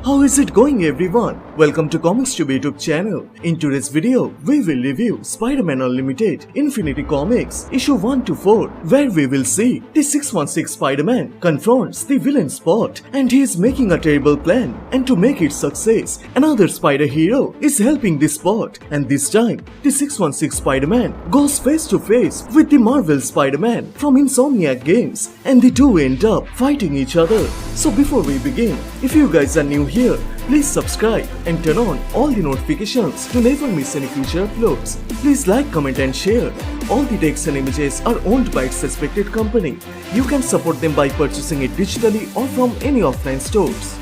How is it going, everyone? Welcome to Comicstube YouTube channel. In today's video, we will review Spider-Man Unlimited Infinity Comics issue 1 to 4, where we will see the 616 Spider-Man confronts the villain Spot and he is making a terrible plan, and to make it success, another spider hero is helping the Spot, and this time the 616 Spider-Man goes face to face with the Marvel Spider-Man from Insomniac Games, and the two end up fighting each other. So before we begin, if you guys are new here, please subscribe and turn on all the notifications to never miss any future uploads. Please like, comment and share. All the text and images are owned by its respected company. You can support them by purchasing it digitally or from any offline stores.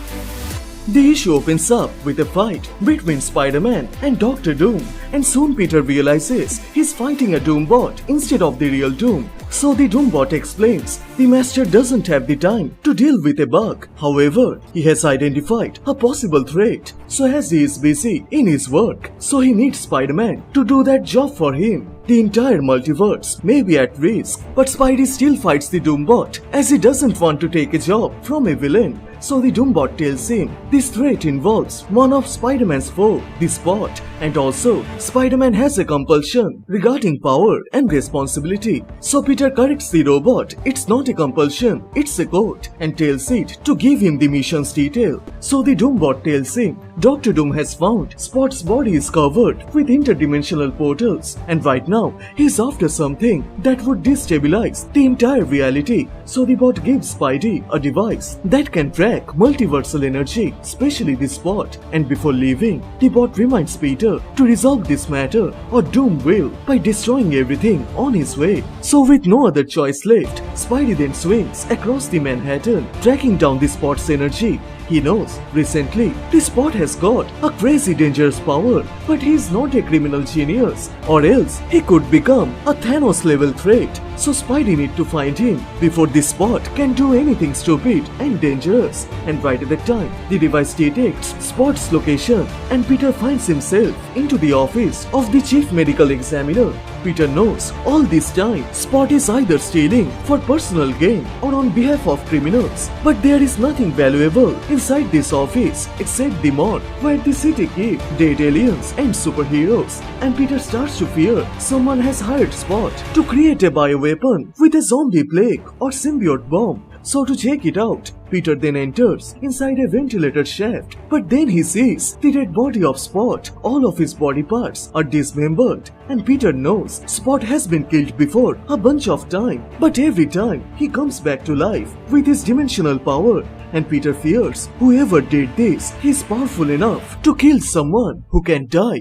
The issue opens up with a fight between Spider-Man and Dr. Doom, and soon Peter realizes he's fighting a Doombot instead of the real Doom. So the Doombot explains the Master doesn't have the time to deal with a bug. However, he has identified a possible threat, so as he is busy in his work, so he needs Spider-Man to do that job for him. The entire multiverse may be at risk, but Spidey still fights the Doombot as he doesn't want to take a job from a villain. So the Doombot tells him this threat involves one of Spider-Man's foe, the Spot, and also Spider-Man has a compulsion regarding power and responsibility. So Peter corrects the robot, it's not a compulsion, it's a code, and tells it to give him the mission's detail. So the Doombot tells him Dr. Doom has found Spot's body is covered with interdimensional portals, and right now he's after something that would destabilize the entire reality. So the bot gives Spidey a device that can track multiversal energy, especially the Spot, and before leaving, the bot reminds Peter to resolve this matter or Doom will by destroying everything on his way. So with no other choice left, Spidey then swings across the Manhattan, tracking down the Spot's energy. He knows recently the Spot has got a crazy dangerous power, but he is not a criminal genius, or else he could become a Thanos level threat. So Spidey needs to find him before the Spot can do anything stupid and dangerous. And right at that time, the device detects Spot's location and Peter finds himself into the office of the chief medical examiner. Peter knows all this time Spot is either stealing for personal gain or on behalf of criminals, but there is nothing valuable inside this office except the morgue where the city keeps dead aliens and superheroes, and Peter starts to fear someone has hired Spot to create a bioweapon with a zombie plague or symbiote bomb. So to check it out, Peter then enters inside a ventilator shaft, but then he sees the dead body of Spot. All of his body parts are dismembered, and Peter knows Spot has been killed before a bunch of time, but every time he comes back to life with his dimensional power, and Peter fears whoever did this is powerful enough to kill someone who can die.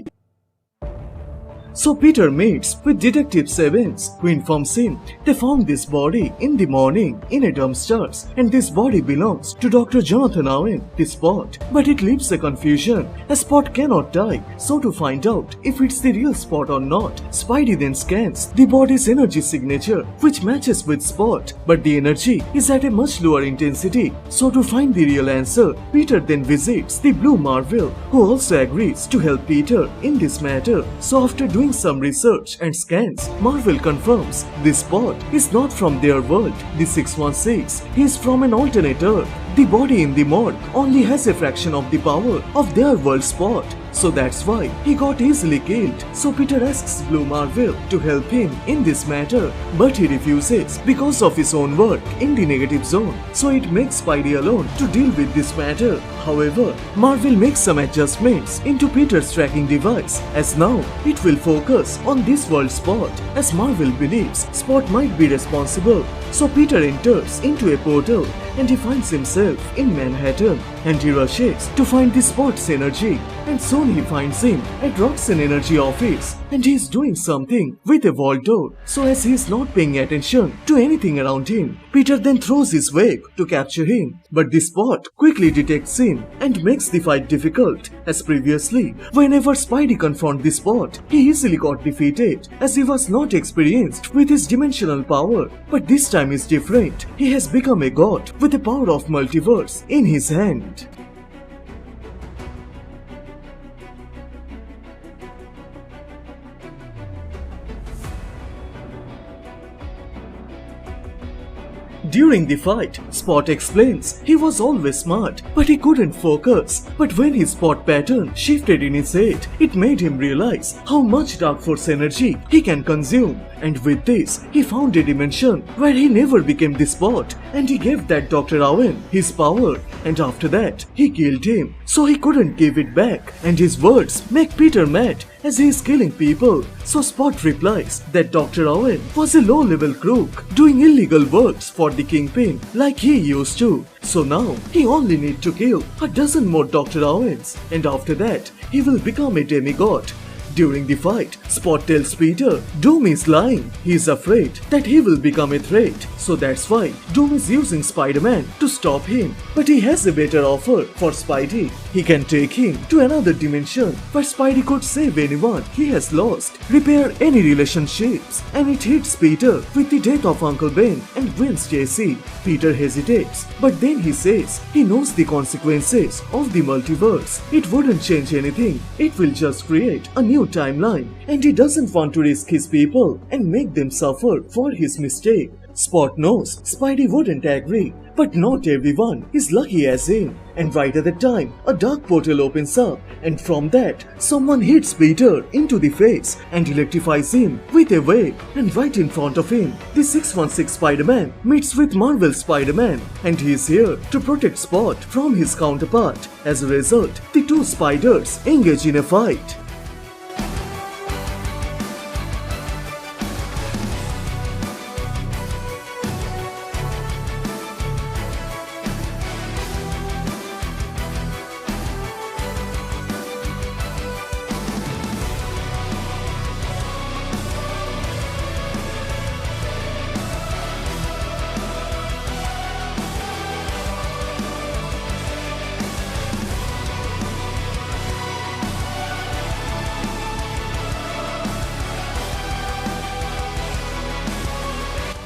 So Peter meets with Detective Sevens, who informs him they found this body in the morning in a dumpster, and this body belongs to Dr. Jonathan Owen, the Spot. But it leaves a confusion, as Spot cannot die, so to find out if it's the real Spot or not, Spidey then scans the body's energy signature, which matches with Spot, but the energy is at a much lower intensity. So to find the real answer, Peter then visits the Blue Marvel, who also agrees to help Peter in this matter. So after doing some research and scans, Marvel confirms this Spot is not from their world, the 616. He is from an alternate Earth. The body in the morgue only has a fraction of the power of their world Spot, so that's why he got easily killed. So Peter asks Blue Marvel to help him in this matter, but he refuses because of his own work in the negative zone, so it makes Spidey alone to deal with this matter. However, Marvel makes some adjustments into Peter's tracking device, as now it will focus on this world Spot, as Marvel believes Spot might be responsible. So Peter enters into a portal and he finds himself in Manhattan, and he rushes to find the Spot's energy, and soon he finds him at Roxanne Energy office, and he is doing something with a vault door. So as he is not paying attention to anything around him, Peter then throws his web to capture him, but the Spot quickly detects him and makes the fight difficult, as previously whenever Spidey confronted the Spot, he easily got defeated as he was not experienced with his dimensional power, but this time is different. He has become a god with the power of multiverse in his hand. During the fight, Spot explains he was always smart, but he couldn't focus. But when his spot pattern shifted in his head, it made him realize how much dark force energy he can consume. And with this, he found a dimension where he never became the Spot, and he gave that Dr. Owen his power, and after that, he killed him, so he couldn't give it back. And his words make Peter mad as he is killing people. So Spot replies that Dr. Owen was a low-level crook doing illegal works for the Kingpin like he used to. So now he only needs to kill a dozen more Dr. Owens, and after that, he will become a demigod. During the fight, Spot tells Peter Doom is lying. He is afraid that he will become a threat, so that's why Doom is using Spider-Man to stop him. But he has a better offer for Spidey. He can take him to another dimension where Spidey could save anyone he has lost, repair any relationships, and it hits Peter with the death of Uncle Ben and Gwen's Jesse. Peter hesitates, but then he says he knows the consequences of the multiverse. It wouldn't change anything. It will just create a new timeline, and he doesn't want to risk his people and make them suffer for his mistake. Spot knows Spidey wouldn't agree, but not everyone is lucky as him. And right at the time, a dark portal opens up, and from that, someone hits Peter into the face and electrifies him with a wave. And right in front of him, the 616 Spider-Man meets with Marvel Spider-Man, and he is here to protect Spot from his counterpart. As a result, the two spiders engage in a fight.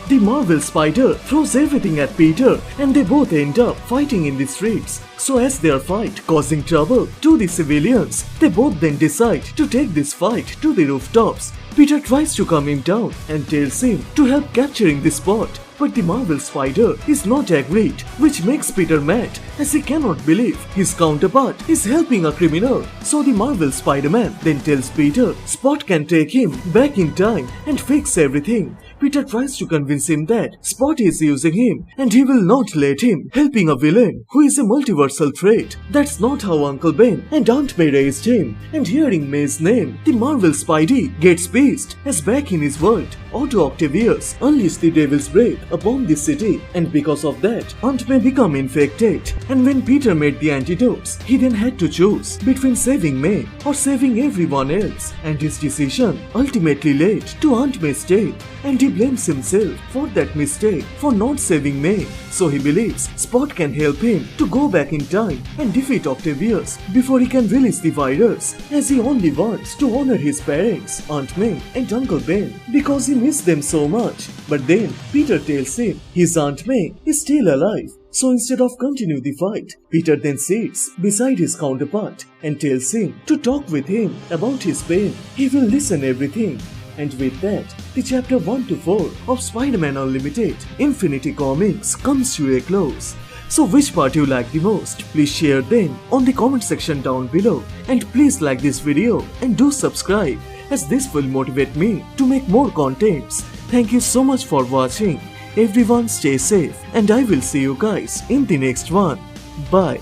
The Marvel Spider throws everything at Peter, and they both end up fighting in the streets. So as their fight causing trouble to the civilians, they both then decide to take this fight to the rooftops. Peter tries to calm him down and tells him to help capturing the Spot, but the Marvel Spider is not agreed, which makes Peter mad as he cannot believe his counterpart is helping a criminal. So the Marvel Spider-Man then tells Peter Spot can take him back in time and fix everything. Peter tries to convince him that Spot is using him and he will not let him helping a villain who is a multiversal threat. That's not how Uncle Ben and Aunt May raised him. And hearing May's name, the Marvel Spidey gets pissed as back in his world, Otto Octavius unleashed the Devil's Breath upon the city, and because of that, Aunt May become infected. And when Peter made the antidotes, he then had to choose between saving May or saving everyone else, and his decision ultimately led to Aunt May's death, and he blames himself for that mistake for not saving May. So he believes Spot can help him to go back in time and defeat Octavius before he can release the virus, as he only wants to honor his parents, Aunt May and Uncle Ben, because he missed them so much. But then Peter tells him his Aunt May is still alive. So instead of continue the fight, Peter then sits beside his counterpart and tells him to talk with him about his pain. He will listen everything. And with that, the chapter 1 to 4 of Spider-Man Unlimited Infinity Comics comes to a close. So which part you like the most? Please share them on the comment section down below. And please like this video and do subscribe, as this will motivate me to make more contents. Thank you so much for watching. Everyone stay safe, and I will see you guys in the next one. Bye.